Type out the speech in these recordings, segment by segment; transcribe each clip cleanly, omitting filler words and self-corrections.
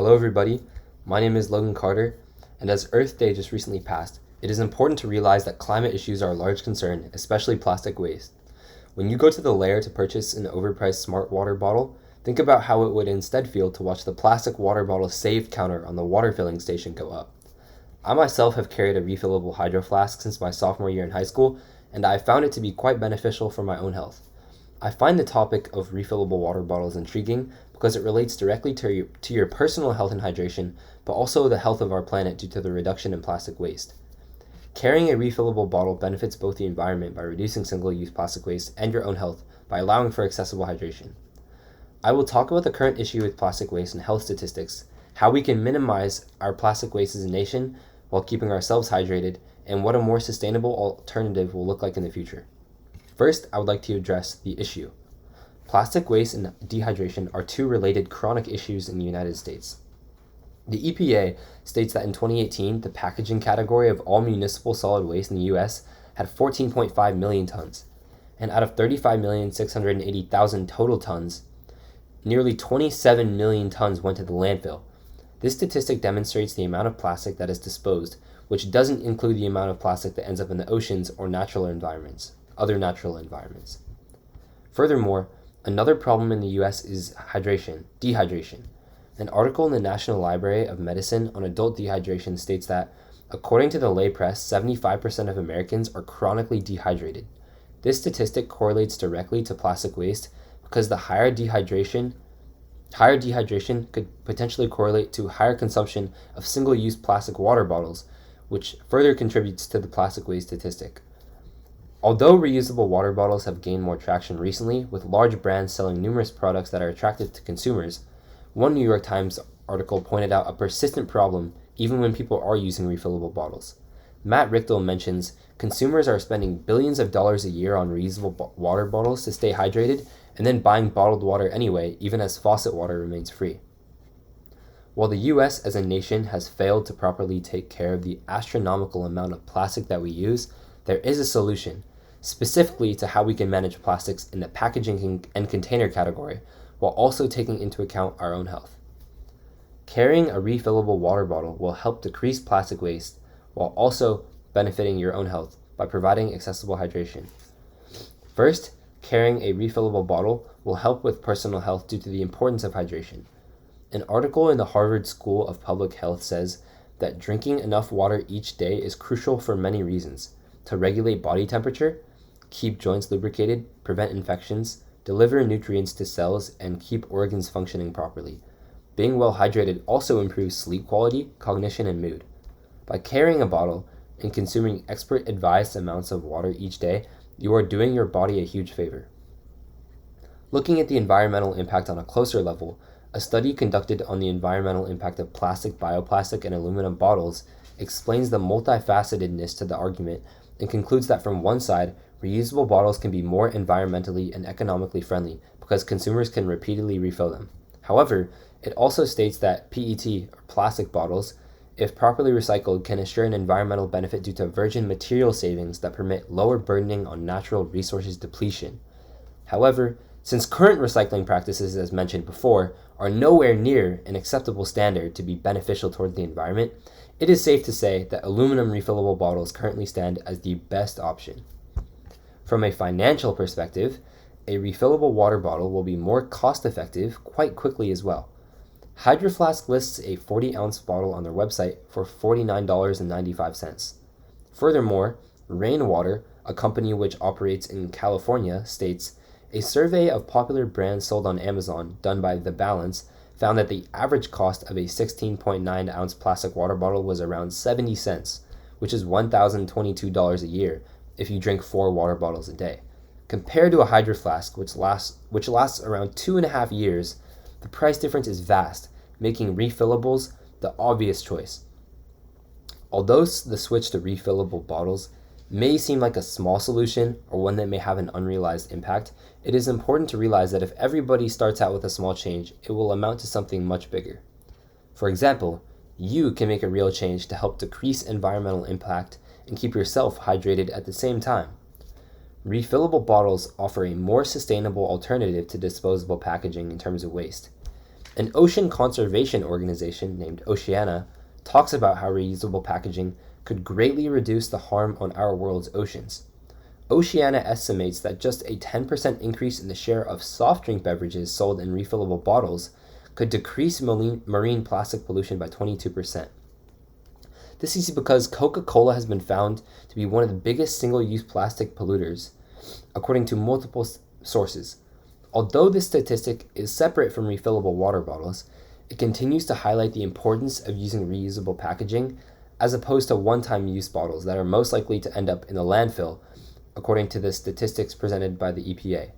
Hello everybody, my name is Logan Carter, and as Earth Day just recently passed, it is important to realize that climate issues are a large concern, especially plastic waste. When you go to the lair to purchase an overpriced smart water bottle, think about how it would instead feel to watch the plastic water bottle save counter on the water filling station go up. I myself have carried a refillable hydro flask since my sophomore year in high school, and I found it to be quite beneficial for my own health. I find the topic of refillable water bottles intriguing because it relates directly to your personal health and hydration, but also the health of our planet due to the reduction in plastic waste. Carrying a refillable bottle benefits both the environment by reducing single-use plastic waste and your own health by allowing for accessible hydration. I will talk about the current issue with plastic waste and health statistics, how we can minimize our plastic waste as a nation while keeping ourselves hydrated, and what a more sustainable alternative will look like in the future. First, I would like to address the issue. Plastic waste and dehydration are two related chronic issues in the United States. The EPA states that in 2018, the packaging category of all municipal solid waste in the U.S. had 14.5 million tons, and out of 35,680,000 total tons, nearly 27 million tons went to the landfill. This statistic demonstrates the amount of plastic that is disposed, which doesn't include the amount of plastic that ends up in the oceans or other natural environments. Furthermore, another problem in the U.S. is dehydration. An article in the National Library of Medicine on adult dehydration states that, according to the lay press, 75% of Americans are chronically dehydrated. This statistic correlates directly to plastic waste because the higher dehydration could potentially correlate to higher consumption of single-use plastic water bottles, which further contributes to the plastic waste statistic. Although reusable water bottles have gained more traction recently, with large brands selling numerous products that are attractive to consumers, one New York Times article pointed out a persistent problem even when people are using refillable bottles. Matt Richtel mentions consumers are spending billions of dollars a year on reusable water bottles to stay hydrated and then buying bottled water anyway, even as faucet water remains free. While the US as a nation has failed to properly take care of the astronomical amount of plastic that we use, there is a solution, specifically to how we can manage plastics in the packaging and container category, while also taking into account our own health. Carrying a refillable water bottle will help decrease plastic waste while also benefiting your own health by providing accessible hydration. First, carrying a refillable bottle will help with personal health due to the importance of hydration. An article in the Harvard School of Public Health says that drinking enough water each day is crucial for many reasons: to regulate body temperature, keep joints lubricated, prevent infections, deliver nutrients to cells, and keep organs functioning properly. Being well hydrated also improves sleep quality, cognition, and mood. By carrying a bottle and consuming expert-advised amounts of water each day, you are doing your body a huge favor. Looking at the environmental impact on a closer level, a study conducted on the environmental impact of plastic, bioplastic, and aluminum bottles explains the multifacetedness to the argument and concludes that from one side, reusable bottles can be more environmentally and economically friendly because consumers can repeatedly refill them. However, it also states that PET, or plastic bottles, if properly recycled, can assure an environmental benefit due to virgin material savings that permit lower burdening on natural resources depletion. However, since current recycling practices, as mentioned before, are nowhere near an acceptable standard to be beneficial toward the environment, it is safe to say that aluminum refillable bottles currently stand as the best option. From a financial perspective, a refillable water bottle will be more cost-effective quite quickly as well. Hydro Flask lists a 40-ounce bottle on their website for $49.95. Furthermore, Rainwater, a company which operates in California, states, "A survey of popular brands sold on Amazon, done by The Balance, found that the average cost of a 16.9-ounce plastic water bottle was around 70 cents, which is $1,022 a year if you drink 4 water bottles a day. Compared to a Hydro Flask, which lasts around 2.5 years, the price difference is vast, making refillables the obvious choice. Although the switch to refillable bottles may seem like a small solution or one that may have an unrealized impact, it is important to realize that if everybody starts out with a small change, it will amount to something much bigger. For example, you can make a real change to help decrease environmental impact and keep yourself hydrated at the same time. Refillable bottles offer a more sustainable alternative to disposable packaging in terms of waste. An ocean conservation organization named Oceana talks about how reusable packaging could greatly reduce the harm on our world's oceans. Oceana estimates that just a 10% increase in the share of soft drink beverages sold in refillable bottles could decrease marine plastic pollution by 22%. This is because Coca-Cola has been found to be one of the biggest single-use plastic polluters, according to multiple sources. Although this statistic is separate from refillable water bottles, it continues to highlight the importance of using reusable packaging as opposed to one-time use bottles that are most likely to end up in the landfill, according to the statistics presented by the EPA.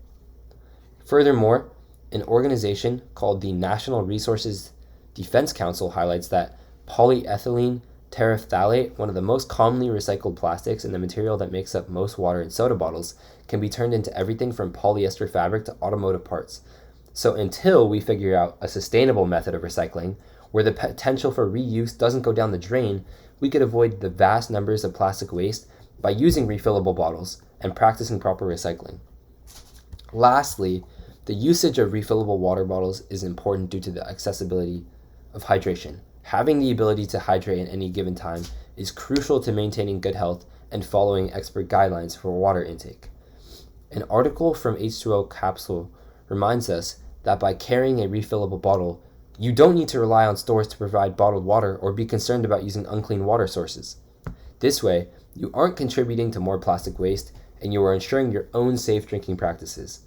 Furthermore, an organization called the National Resources Defense Council highlights that polyethylene terephthalate, one of the most commonly recycled plastics and the material that makes up most water and soda bottles, can be turned into everything from polyester fabric to automotive parts. So until we figure out a sustainable method of recycling, where the potential for reuse doesn't go down the drain, we could avoid the vast numbers of plastic waste by using refillable bottles and practicing proper recycling. Lastly, the usage of refillable water bottles is important due to the accessibility of hydration. Having the ability to hydrate at any given time is crucial to maintaining good health and following expert guidelines for water intake. An article from H2O Capsule reminds us that by carrying a refillable bottle, you don't need to rely on stores to provide bottled water or be concerned about using unclean water sources. This way, you aren't contributing to more plastic waste and you are ensuring your own safe drinking practices.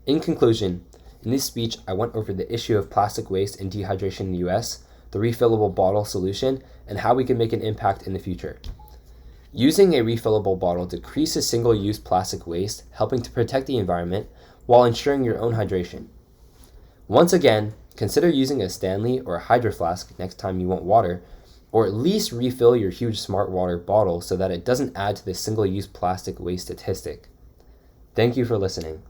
In conclusion, in this speech, I went over the issue of plastic waste and dehydration in the US, the refillable bottle solution, and how we can make an impact in the future. Using a refillable bottle decreases single-use plastic waste, helping to protect the environment while ensuring your own hydration. Once again, consider using a Stanley or a Hydro Flask next time you want water, or at least refill your huge Smart Water bottle so that it doesn't add to the single-use plastic waste statistic. Thank you for listening.